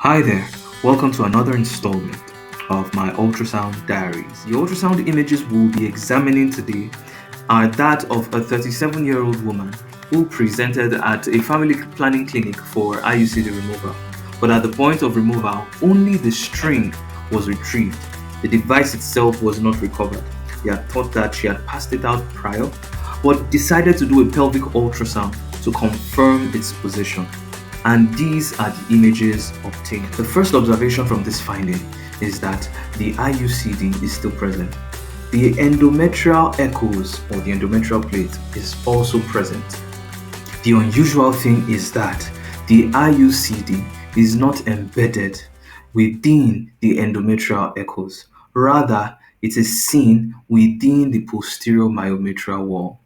Hi there, welcome to another installment of My Ultrasound Diaries. The ultrasound images we'll be examining today are that of a 37-year-old woman who presented at a family planning clinic for IUD removal. But at the point of removal, only the string was retrieved. The device itself was not recovered. They had thought that she had passed it out prior, but decided to do a pelvic ultrasound to confirm its position. And these are the images obtained. The first observation from this finding is that the IUD is still present. The endometrial echoes or the endometrial plate is also present. The unusual thing is that the IUD is not embedded within the endometrial echoes. Rather, it is seen within the posterior myometrial wall.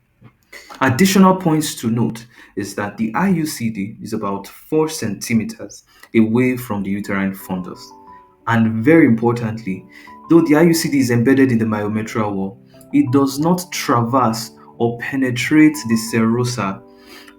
Additional points to note is that the IUD is about 4 centimeters away from the uterine fundus. And very importantly, though the IUD is embedded in the myometrial wall, it does not traverse or penetrate the serosa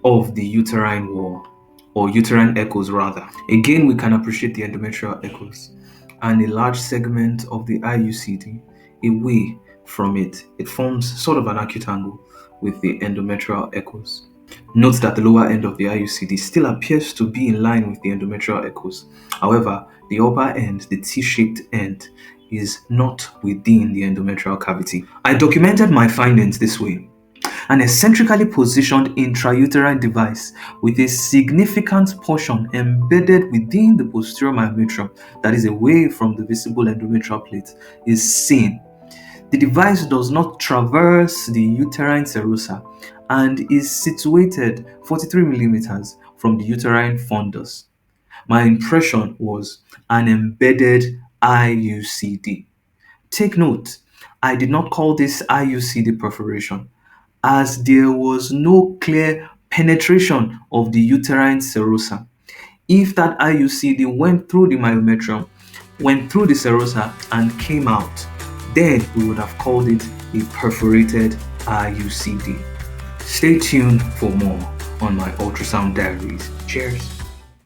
of the uterine wall, or uterine echoes rather. Again, we can appreciate the endometrial echoes and a large segment of the IUD away from it. It forms sort of an acute angle with the endometrial echoes. Note that the lower end of the IUD still appears to be in line with the endometrial echoes. However, the upper end, the T-shaped end, is not within the endometrial cavity. I documented my findings this way. An eccentrically positioned intrauterine device with a significant portion embedded within the posterior myometrium, that is away from the visible endometrial plate, is seen. The device does not traverse the uterine serosa and is situated 43 millimeters from the uterine fundus. My impression was an embedded IUD. Take note, I did not call this IUD perforation, as there was no clear penetration of the uterine serosa. If that IUD went through the myometrium, went through the serosa and came out, then we would have called it a perforated IUD. Stay tuned for more on My Ultrasound Diaries. Cheers.